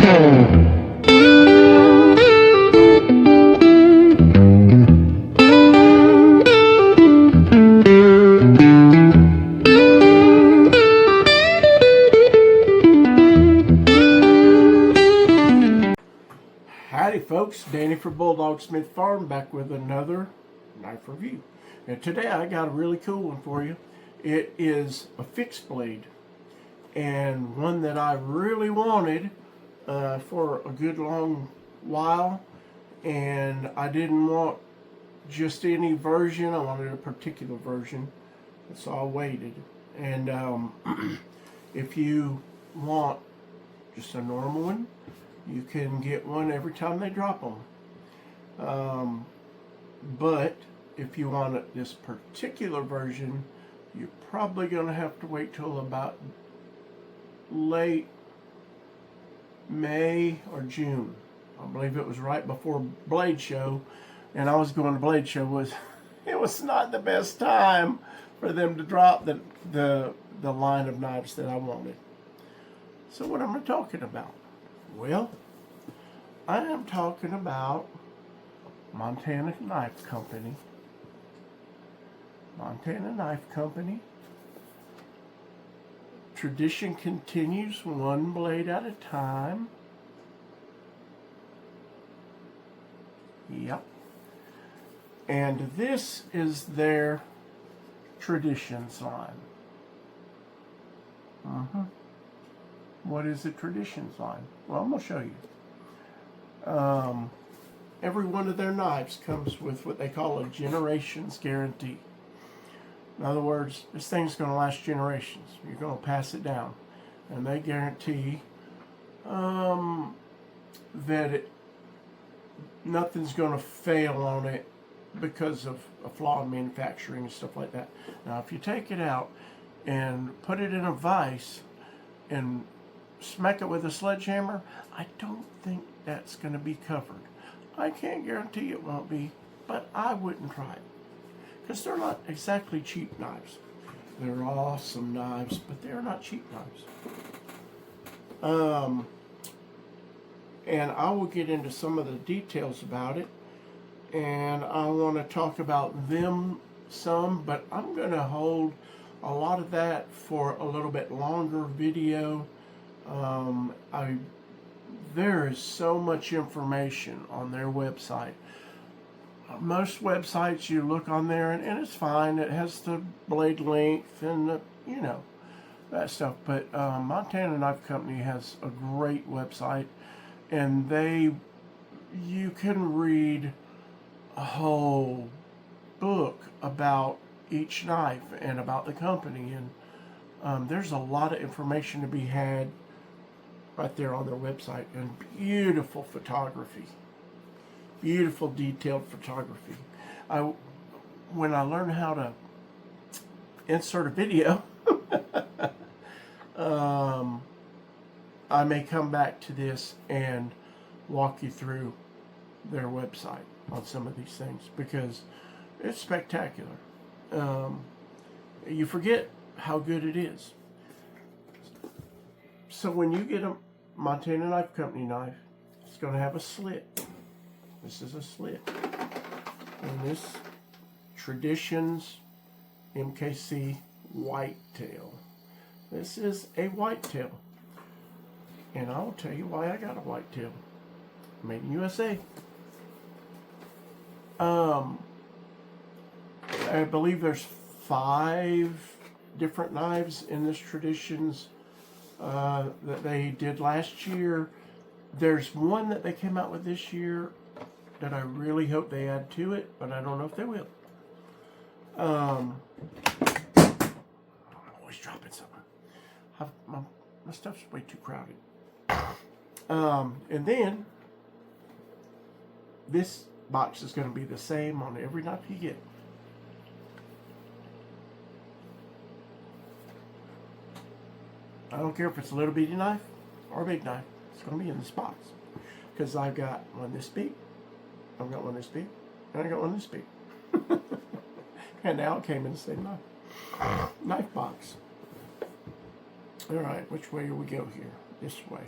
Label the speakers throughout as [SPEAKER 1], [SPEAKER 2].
[SPEAKER 1] Howdy folks, Danny for Bulldog Smith Farm back with another knife review. And today I got a really cool one for you. It is a fixed blade and one that I really wanted for a good long while, and I didn't want just any version. I wanted a particular version, so I waited. And if you want just a normal one, you can get one every time they drop them. But if you want this particular version, you're probably going to have to wait till about late May or June. I believe it was right before Blade Show, and I was going to Blade Show. It was not the best time for them to drop the line of knives that I wanted. So what am I talking about? Well, I am talking about Montana Knife Company. Montana Knife Company. Tradition continues, one blade at a time. Yep. And this is their Traditions line. What is the Traditions line? Well, I'm going to show you. Every one of their knives comes with what they call a generations guarantee. In other words, this thing's going to last generations. You're going to pass it down. And they guarantee that nothing's going to fail on it because of a flaw in manufacturing and stuff like that. Now, if you take it out and put it in a vise and smack it with a sledgehammer, I don't think that's going to be covered. I can't guarantee it won't be, but I wouldn't try it, because they're not exactly cheap knives. They're awesome knives, but they're not cheap knives. And I will get into some of the details about it, and I want to talk about them some, but I'm going to hold a lot of that for a little bit longer video. There is so much information on their website. Most websites, you look on there and it's fine. It has the blade length and the, that stuff. But Montana Knife Company has a great website, and you can read a whole book about each knife and about the company, and there's a lot of information to be had right there on their website, and beautiful photography, beautiful detailed photography. When I learn how to insert a video, I may come back to this and walk you through their website on some of these things, because it's spectacular. You forget how good it is. So when you get a Montana Knife Company knife, it's going to have a slit. This is a slit. And this Traditions MKC Whitetail. This is a whitetail. And I'll tell you why I got a whitetail. Made in USA. I believe there's 5 different knives in this Traditions that they did last year. There's one that they came out with this year that I really hope they add to it, but I don't know if they will. I'm always dropping something. My stuff's way too crowded. And then this box is going to be the same on every knife you get. I don't care if it's a little bitty knife or a big knife. It's going to be in this box. Because I've got one this big, I've got one this big, and I got one this big. And now it came in the same knife box. Alright, which way do we go here? This way.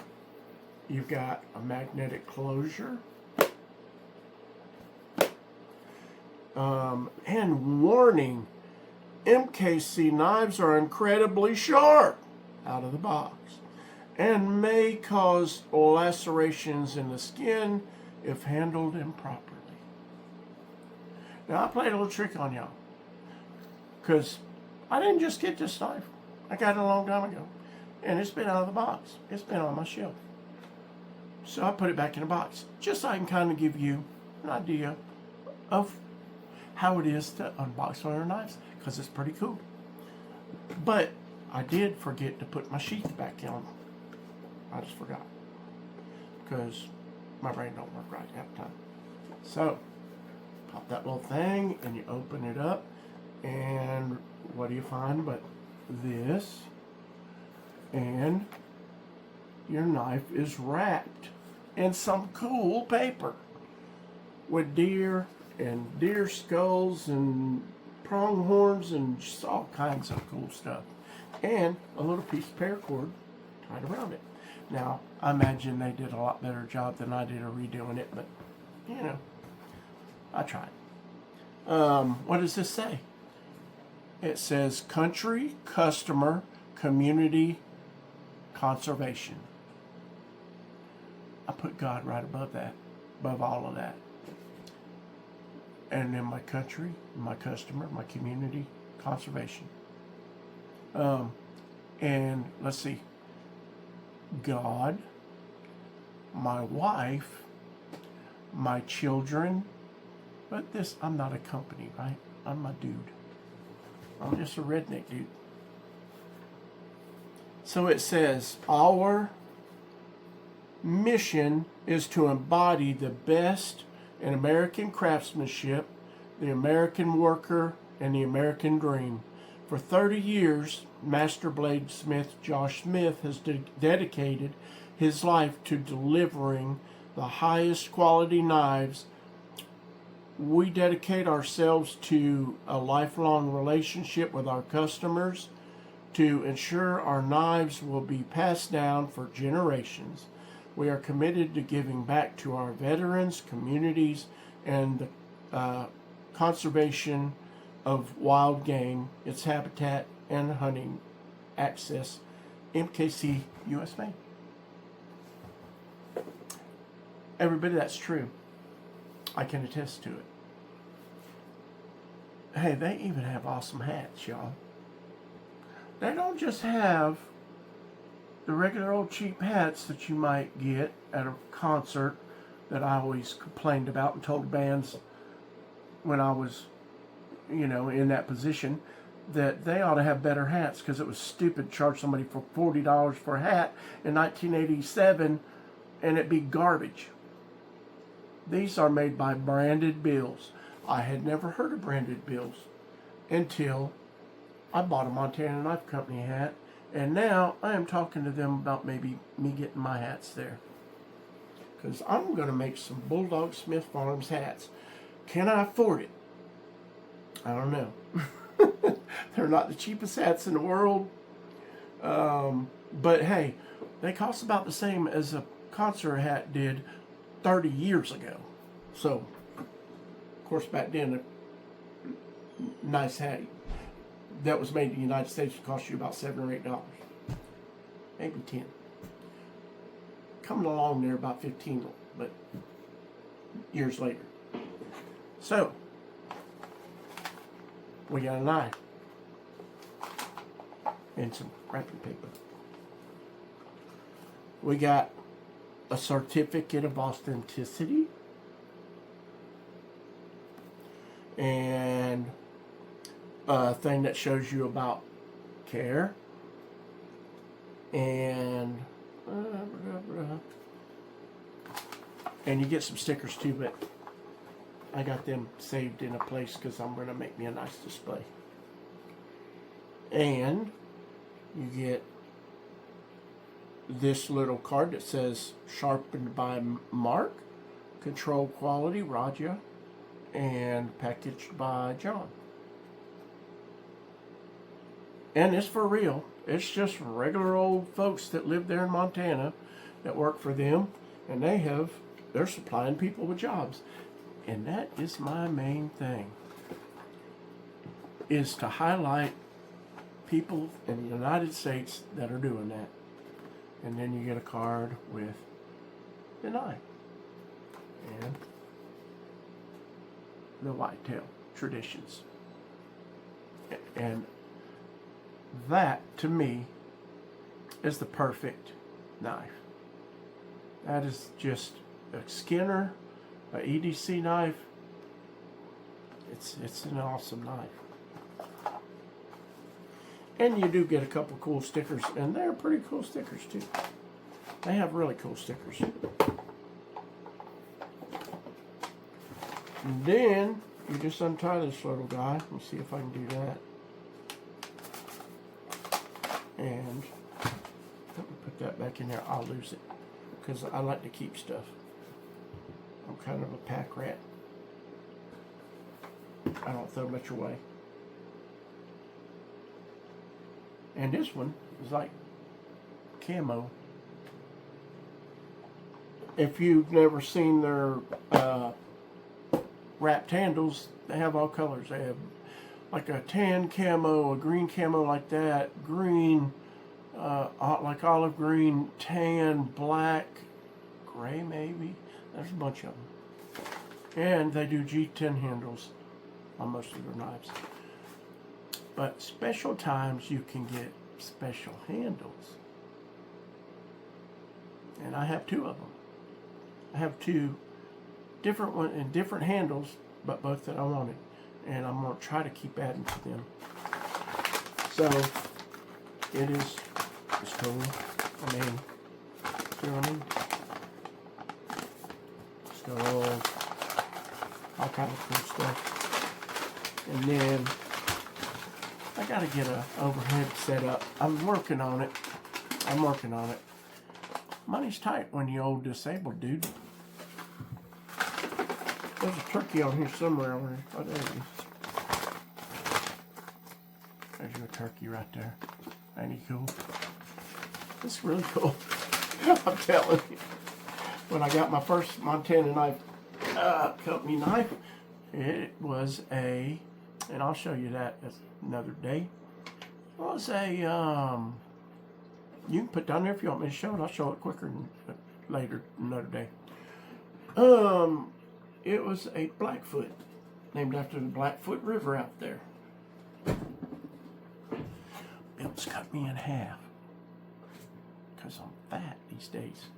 [SPEAKER 1] You've got a magnetic closure. And warning, MKC knives are incredibly sharp out of the box and may cause lacerations in the skin if handled improperly. Now, I played a little trick on y'all because I didn't just get this knife. I got it a long time ago, and it's been out of the box. It's been on my shelf. So I put it back in the box just so I can kind of give you an idea of how it is to unbox one of their knives, because it's pretty cool. But I did forget to put my sheath back on. I just forgot because my brain don't work right half the time. So pop that little thing and you open it up, and what do you find but this? And your knife is wrapped in some cool paper with deer and deer skulls and pronghorns and just all kinds of cool stuff, and a little piece of paracord tied around it. Now, I imagine they did a lot better job than I did of redoing it, but you know, I tried. What does this say? It says country, customer, community, conservation. I put God right above that, above all of that. And then my country, my customer, my community, conservation. And let's see, God, my wife, my children, but this, I'm not a company, right? I'm a dude. I'm just a redneck dude. So it says, our mission is to embody the best in American craftsmanship, the American worker, and the American dream. For 30 years, Master Bladesmith Josh Smith has dedicated his life to delivering the highest quality knives. We dedicate ourselves to a lifelong relationship with our customers to ensure our knives will be passed down for generations. We are committed to giving back to our veterans, communities, and the conservation of wild game, its habitat, and hunting access. MKC US made. Every bit of that's true. I can attest to it. Hey, they even have awesome hats, y'all. They don't just have the regular old cheap hats that you might get at a concert that I always complained about and told bands when I was, you know, in that position, that they ought to have better hats, because it was stupid to charge somebody for $40 for a hat in 1987 and it'd be garbage. These are made by Branded Bills. I had never heard of Branded Bills until I bought a Montana Knife Company hat, and now I am talking to them about maybe me getting my hats there, because I'm going to make some Bulldog Smith Farms hats. Can I afford it? I don't know. They're not the cheapest hats in the world, but hey, they cost about the same as a concert hat did 30 years ago. So, of course, back then, a nice hat that was made in the United States would cost you about $7 or $8, maybe 10. Coming along there about 15, but years later. So, we got a knife and some wrapping paper. We got a certificate of authenticity and a thing that shows you about care, and you get some stickers too, but I got them saved in a place because I'm going to make me a nice display. And you get this little card that says sharpened by Mark, control quality Raja, and packaged by John. And it's for real. It's just regular old folks that live there in Montana that work for them, and they're supplying people with jobs. And that is my main thing, is to highlight people in the United States that are doing that. And then you get a card with the knife and the whitetail traditions. And that, to me, is the perfect knife. That is just a Skinner, a EDC knife. It's an awesome knife. And you do get a couple cool stickers, and they're pretty cool stickers too. They have really cool stickers. And then you just untie this little guy. Let me see if I can do that. And let me put that back in there. I'll lose it because I like to keep stuff. I'm kind of a pack rat. I don't throw much away. And this one is like camo. If you've never seen their wrapped handles, they have all colors. They have like a tan camo, a green camo like that, green, like olive green, tan, black, gray maybe. There's a bunch of them. And they do G10 handles on most of their knives. But special times you can get special handles. And I have two of them. I have two different ones and different handles, but both that I wanted. And I'm going to try to keep adding to them. So, it's cool. I mean, you know what I mean? So, all kind of cool stuff. And then, I got to get a overhead set up. I'm working on it. Money's tight when you're old disabled, dude. There's a turkey on here somewhere. Oh, there it is. There's your turkey right there. Ain't he cool? It's really cool. I'm telling you. When I got my first Montana knife, company knife, it was a, and I'll show you that another day. It was a, you can put down there if you want me to show it. I'll show it quicker later, another day. It was a Blackfoot, named after the Blackfoot River out there. Bill's cut me in half because I'm fat these days.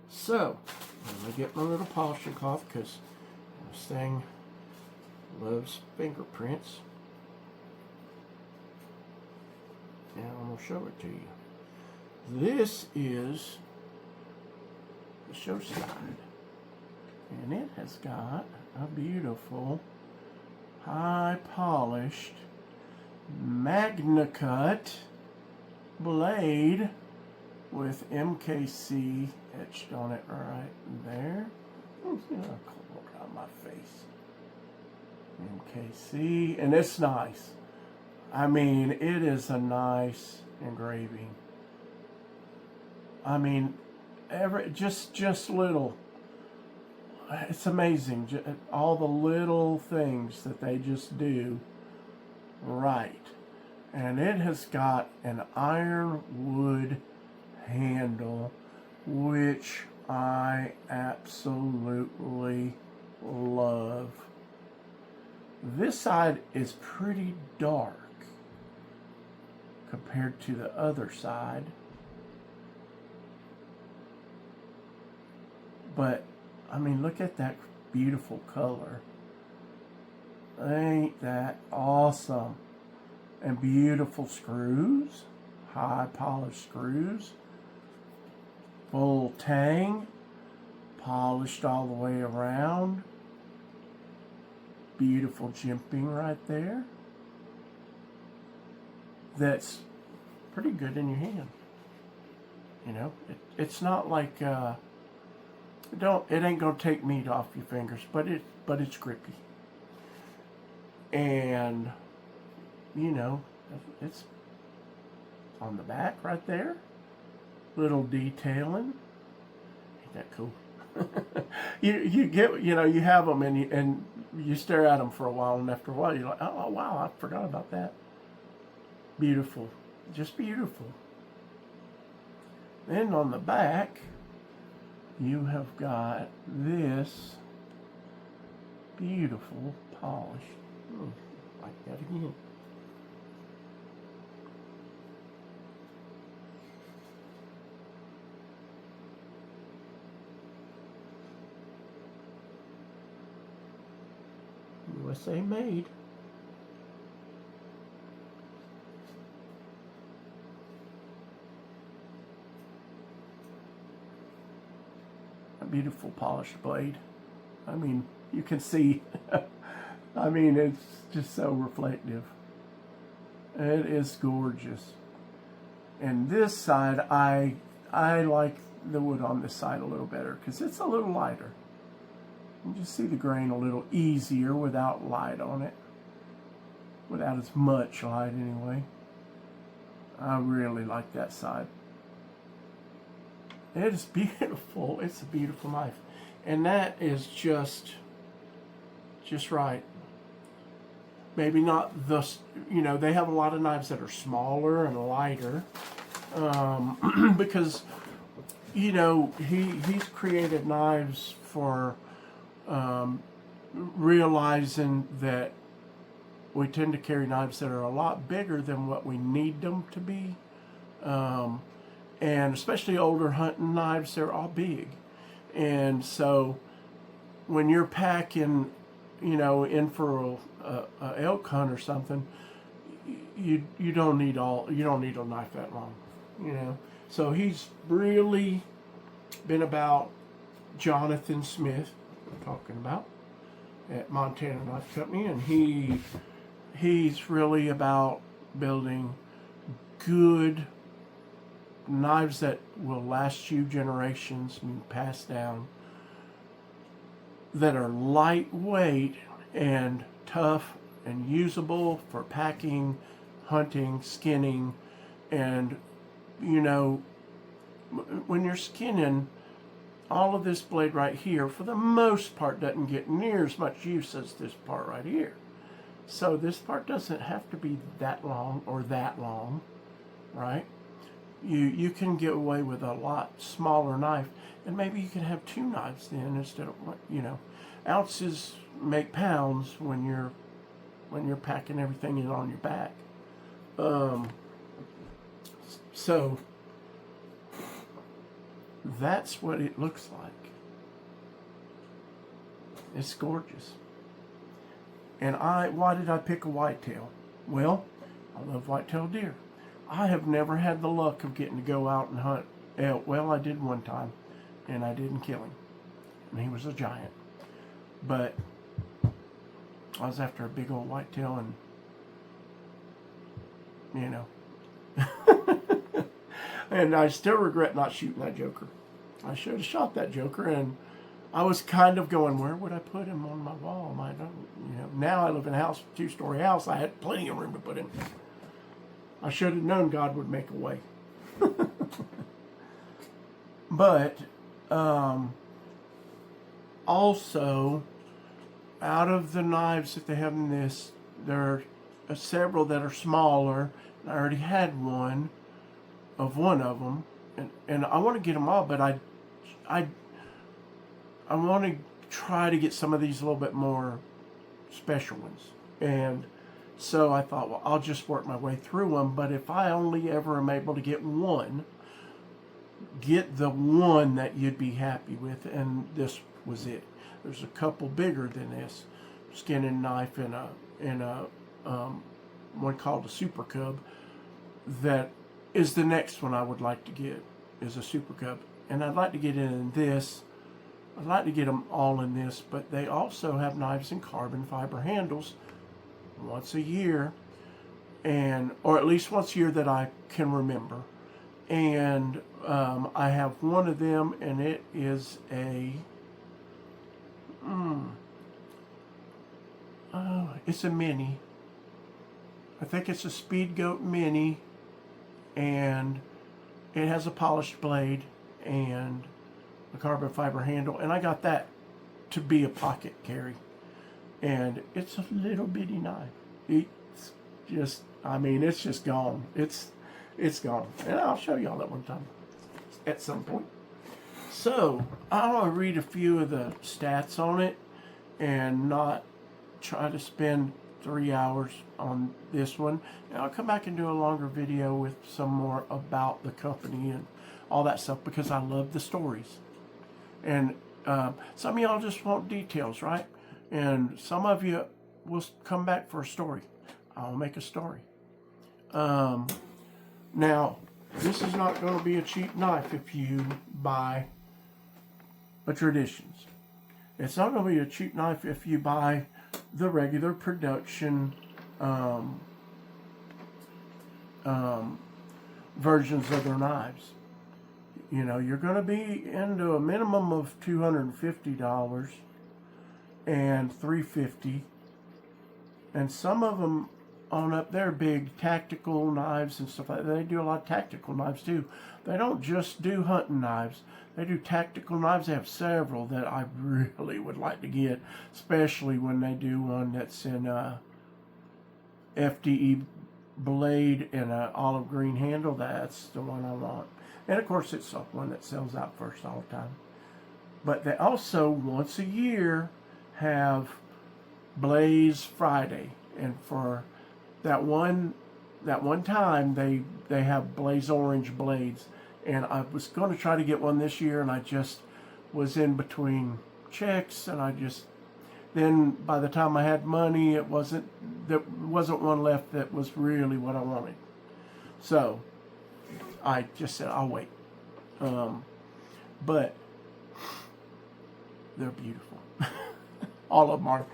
[SPEAKER 1] So, let me get my little polishing cloth because this thing loves fingerprints. And I'm going to show it to you. This is the show side. And it has got a beautiful, high polished Magnacut blade with MKC etched on it right there. Look at my face. MKC, and it's nice. I mean, it is a nice engraving. I mean, just little. It's amazing, all the little things that they just do right. And it has got an ironwood handle, which I absolutely love. This side is pretty dark compared to the other side, but I mean, look at that beautiful color. Ain't that awesome? And beautiful screws, high polished screws, full tang, polished all the way around. Beautiful jimping right there. That's pretty good in your hand. You know, it's not like it ain't gonna take meat off your fingers, but it's grippy. And you know, it's on the back right there. little detailing. Ain't that cool? you get, you know, you have them and you stare at them for a while, and after a while you're like, oh wow, I forgot about that. Beautiful, just beautiful. Then on the back you have got this beautiful polish. Like that again. USA made. A beautiful polished blade. I mean, you can see, I mean, it's just so reflective. It is gorgeous. And this side, I like the wood on this side a little better because it's a little lighter. You just see the grain a little easier without light on it. Without as much light anyway. I really like that side. It is beautiful. It's a beautiful knife. And that is just right. Maybe not the, you know, they have a lot of knives that are smaller and lighter. Because, you know, he's created knives for realizing that we tend to carry knives that are a lot bigger than what we need them to be. And especially older hunting knives, they're all big. And so when you're packing, you know, in for a elk hunt or something, you don't need a knife that long, you know. So he's really been about Jonathan Smith, we're talking about, at Montana Knife Company, and he's really about building good knives that will last you generations and pass down, that are lightweight and tough and usable for packing, hunting, skinning. And you know, when you're skinning, all of this blade right here for the most part doesn't get near as much use as this part right here. So this part doesn't have to be that long or that long, right? You can get away with a lot smaller knife, and maybe you can have two knives then instead of, you know, ounces make pounds when you're packing everything in on your back. So that's what it looks like. It's gorgeous. And why did I pick a whitetail? Well, I love whitetail deer. I have never had the luck of getting to go out and hunt elk. Well, I did one time, and I didn't kill him. And he was a giant. But I was after a big old whitetail, and, you know. And I still regret not shooting that joker. I should have shot that joker, and I was kind of going, where would I put him on my wall? You know, now I live in a house, two-story house. I had plenty of room to put him. I should have known God would make a way. But also, out of the knives that they have in this, there are several that are smaller. I already had one of them, and I want to get them all, but I want to try to get some of these a little bit more special ones. And so I thought, well, I'll just work my way through them. But if I only ever am able to get one, get the one that you'd be happy with. And this was it. There's a couple bigger than this skinning knife in a one called a Super Cub. That is the next one I would like to get, is a Super Cub. And I'd like to get it in this. I'd like to get them all in this, but they also have knives in carbon fiber handles once a year, or at least once a year that I can remember. And I have one of them, and it is it's a mini. I think it's a Speed Goat mini, and it has a polished blade and a carbon fiber handle, and I got that to be a pocket carry. And it's a little bitty knife. It's just, I mean, it's just gone. It's gone. And I'll show y'all that one time at some point. So I want to read a few of the stats on it and not try to spend 3 hours on this one. And I'll come back and do a longer video with some more about the company and all that stuff, because I love the stories. And some of y'all just want details, right? And some of you will come back for a story. I'll make a story. Now, this is not going to be a cheap knife if you buy a Traditions. It's not going to be a cheap knife if you buy the regular production versions of their knives. You know, you're going to be into a minimum of $250 and $350, and some of them on up there, big tactical knives and stuff like that. They do a lot of tactical knives too. They don't just do hunting knives. They do tactical knives. They have several that I really would like to get, especially when they do one that's in FDE blade and an olive green handle. That's the one I want. And of course, it's one that sells out first all the time. But they also, once a year, have Blaze Friday, and for that one time they have Blaze Orange blades, and I was going to try to get one this year, and I just was in between checks, and then by the time I had money, there wasn't one left that was really what I wanted. So I just said I'll wait. But they're beautiful. All of them are.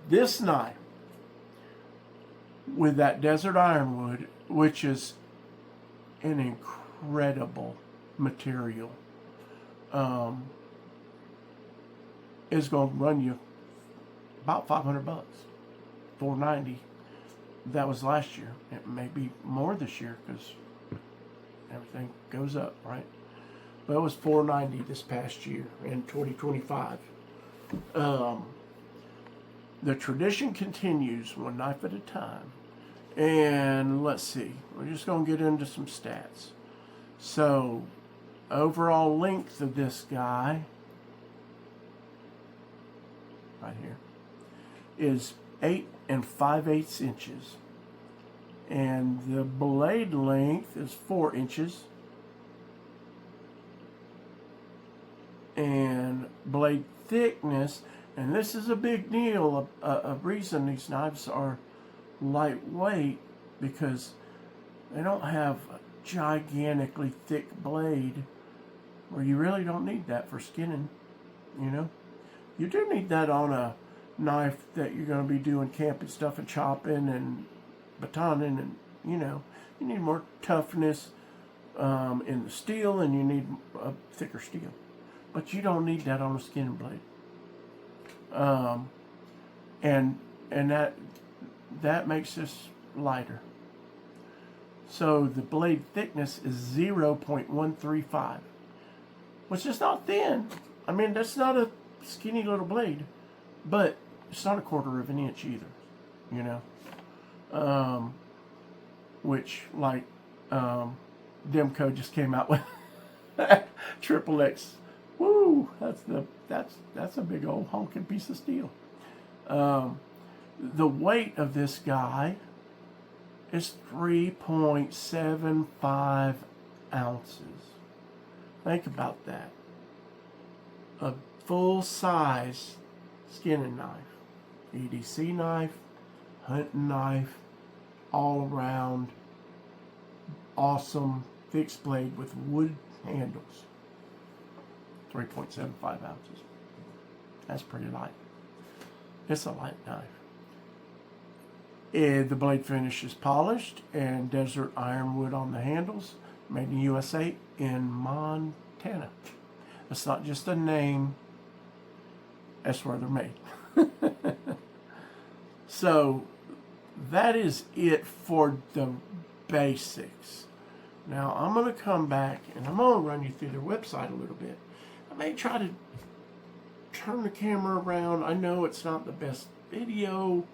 [SPEAKER 1] This knife with that desert ironwood, which is an incredible material, is going to run you about $500, $490. That was last year. It may be more this year because everything goes up, right? But it was $490 this past year in 2025. The tradition continues, one knife at a time. And let's see, we're just going to get into some stats. So, overall length of this guy, right here, is 8 5/8 inches. And the blade length is 4 inches. And blade thickness, and this is a big deal, a reason these knives are lightweight, because they don't have a gigantically thick blade, where you really don't need that for skinning, you know. You do need that on a knife that you're going to be doing camping stuff and chopping and batoning, and you know, you need more toughness in the steel, and you need a thicker steel. But you don't need that on a skinning blade. And that makes this lighter. So the blade thickness is 0.135, which is not thin. I mean, that's not a skinny little blade, but it's not a 1/4 of an inch either, you know. Which, like, Demco just came out with XXX. Woo! That's a big old honking piece of steel. The weight of this guy is 3.75 ounces. Think about that. A full-size skinning knife, EDC knife, hunting knife, all around awesome fixed blade with wood handles. 3.75 ounces. That's pretty light. It's a light knife. The blade finish is polished and desert ironwood on the handles. Made in USA in Montana. It's not just a name. That's where they're made. So that is it for the basics. Now I'm going to come back and I'm going to run you through their website a little bit. I may try to turn the camera around. I know it's not the best video,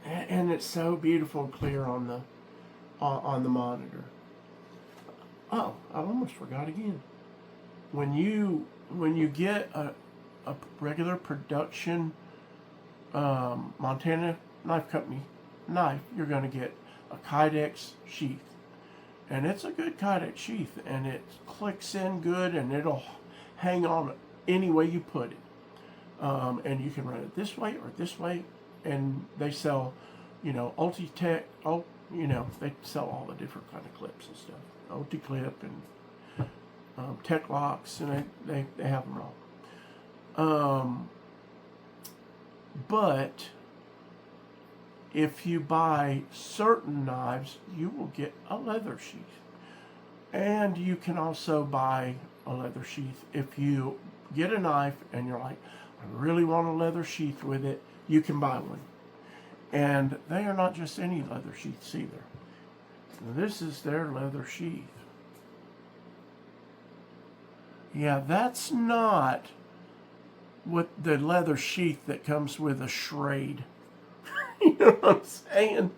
[SPEAKER 1] and it's so beautiful and clear on the monitor. Oh, I almost forgot again. When you get a regular production Montana Knife Company knife, you're going to get a Kydex sheath. And it's a good Kydex sheath, and it clicks in good, and it'll hang on any way you put it. And you can run it this way or this way, and they sell, Ulti-Tech, they sell all the different kind of clips and stuff. Ulti-Clip and Tech Locks, and they have them all. But if you buy certain knives, you will get a leather sheath. And you can also buy a leather sheath. If you get a knife and you're like, I really want a leather sheath with it, you can buy one. And they are not just any leather sheaths either. This is their leather sheath. Yeah, that's not what the leather sheath that comes with a Schrade. You know what I'm saying?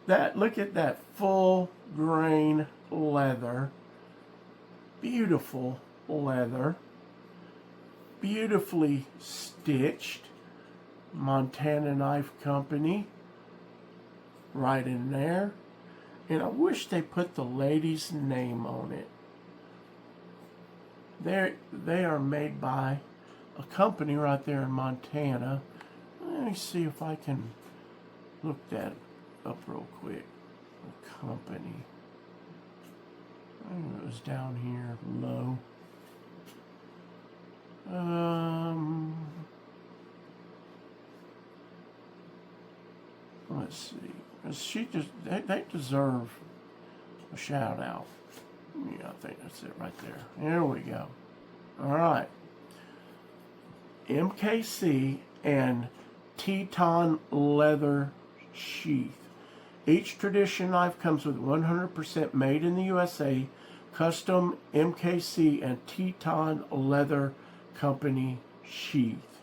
[SPEAKER 1] Look at that full grain leather. Beautiful leather. Beautifully stitched. Montana Knife Company. Right in there. And I wish they put the lady's name on it. They are made by a company right there in Montana. Let me see if I can look that up real quick. A company. I think it was down here low. Let's see. They deserve a shout out. Yeah, I think that's it right there. There we go. All right. MKC and TETON Leather Sheath. Each tradition knife comes with 100% made in the USA, custom MKC and TETON Leather Company sheath.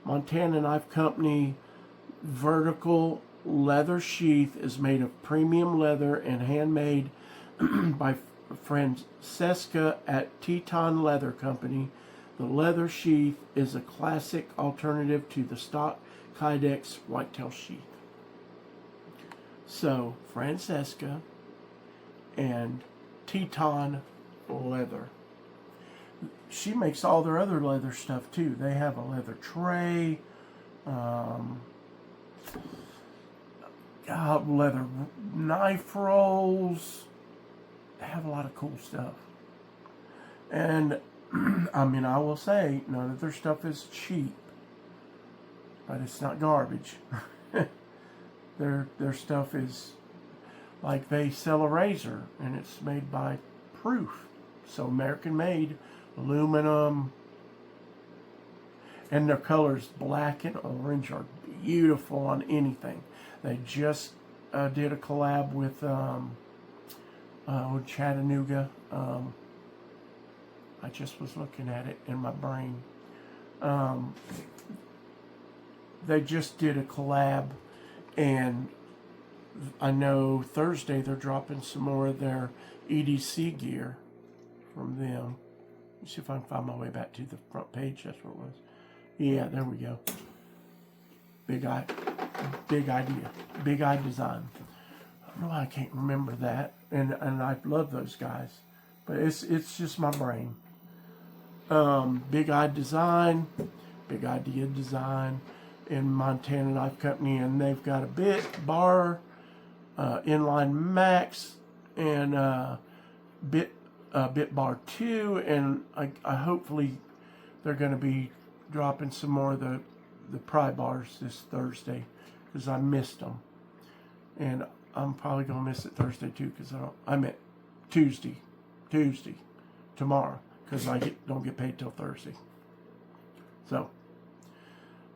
[SPEAKER 1] Montana Knife Company vertical leather sheath is made of premium leather and handmade by Francesca at TETON Leather Company. The leather sheath is a classic alternative to the stock Kydex whitetail sheath. So, Francesca and TETON Leather. She makes all their other leather stuff too. They have a leather tray, leather knife rolls. They have a lot of cool stuff. And I mean, I will say, none of their stuff is cheap, but it's not garbage. Their stuff is, like, they sell a razor, and it's made by Proof. So American made, aluminum, and their colors, black and orange, are beautiful on anything. They just did a collab with Chattanooga. I just was looking at it in my brain. They just did a collab, and I know Thursday they're dropping some more of their EDC gear from them. Let me see if I can find my way back to the front page. That's what it was. Yeah, there we go. Big Eye Design. I don't know why I can't remember that, and I love those guys, but it's just my brain. Big Eye Design, Big Idea Design, in Montana Knife Company, and they've got a bit bar, inline max, and bit bar 2, and I hopefully they're going to be dropping some more of the pry bars this Thursday, because I missed them, and I'm probably going to miss it Thursday too, because I meant Tuesday tomorrow, because I don't get paid till Thursday. So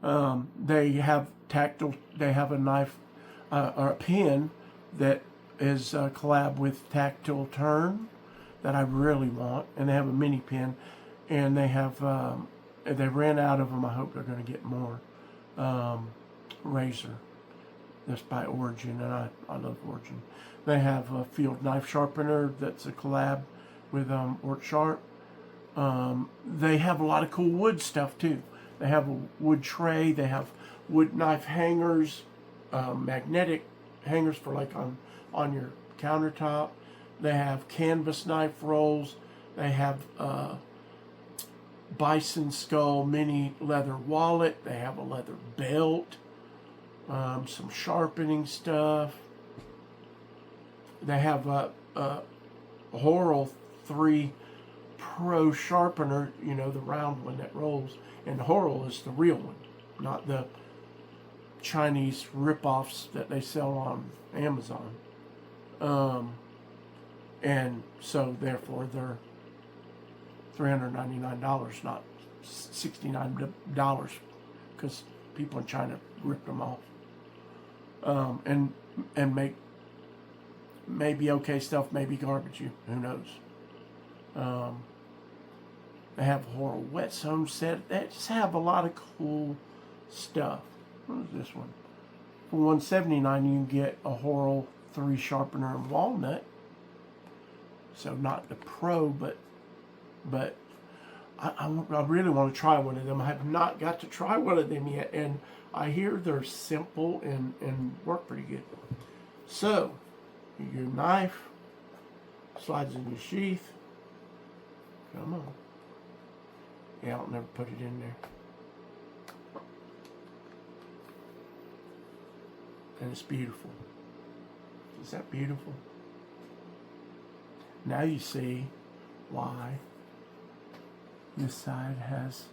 [SPEAKER 1] they have a knife or a pin that is a collab with Tactile Turn that I really want, and they have a mini pin, and they have they ran out of them. I hope they're going to get more. Razor, that's by Origin, and I love Origin. They have a field knife sharpener that's a collab with Orc Sharp. They have a lot of cool wood stuff too. They have a wood tray. They have wood knife hangers, magnetic hangers for like on your countertop. They have canvas knife rolls. They have bison skull mini leather wallet. They have a leather belt. Some sharpening stuff. They have a Horrell 3 Pro sharpener, you know, the round one that rolls. And Horrell is the real one, not the Chinese rip-offs that they sell on Amazon. And so therefore they're $399, not $69, because people in China ripped them off. And make maybe okay stuff, maybe garbage. Who knows? They have a Horrell wet zone set. They just have a lot of cool stuff. What is this one? For $179, you can get a Horrell 3 sharpener and walnut. So not the Pro, but I really want to try one of them. I have not got to try one of them yet, and I hear they're simple and work pretty good. So, your knife slides in your sheath. Come on. Yeah, I'll never put it in there. And it's beautiful. Is that beautiful? Now you see why this side has,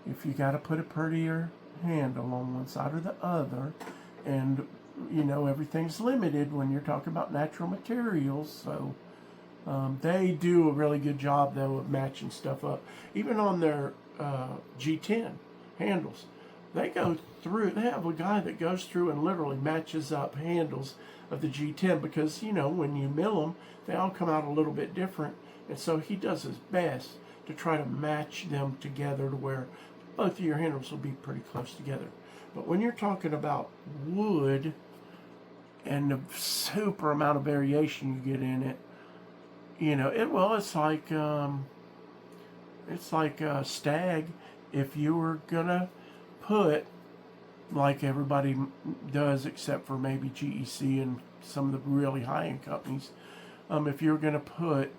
[SPEAKER 1] if you got to put a prettier handle on one side or the other, and you know everything's limited when you're talking about natural materials, so they do a really good job though of matching stuff up. Even on their G10 handles, they go through, they have a guy that goes through and literally matches up handles of the G10, because you know when you mill them they all come out a little bit different, and so he does his best to try to match them together to where both of your handles will be pretty close together. But when you're talking about wood and the super amount of variation you get in it, you know, it's like a stag. If you were gonna put, like everybody does except for maybe GEC and some of the really high-end companies, if you're gonna put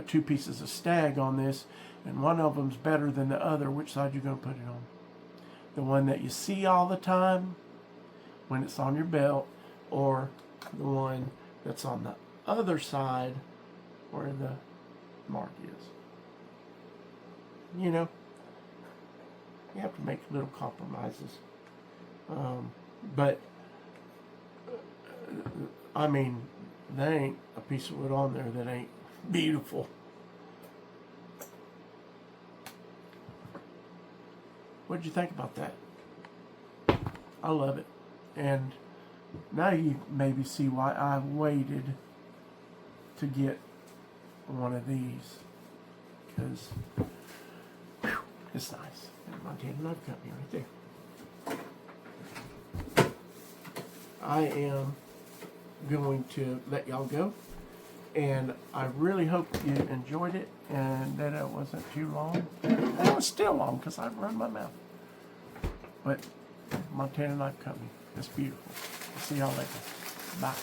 [SPEAKER 1] 2 pieces of stag on this, and one of them's better than the other, which side you going to put it on? The one that you see all the time when it's on your belt, or the one that's on the other side where the mark is? You know, you have to make little compromises. But I mean, there ain't a piece of wood on there that ain't beautiful. What'd you think about that? I love it. And now you maybe see why I waited to get one of these, because it's nice. And Montana Knife Company right there. I am going to let y'all go, and I really hope you enjoyed it and that it wasn't too long. And it was still long because I've run my mouth. But Montana Knife Company, it's beautiful. See y'all later. Bye.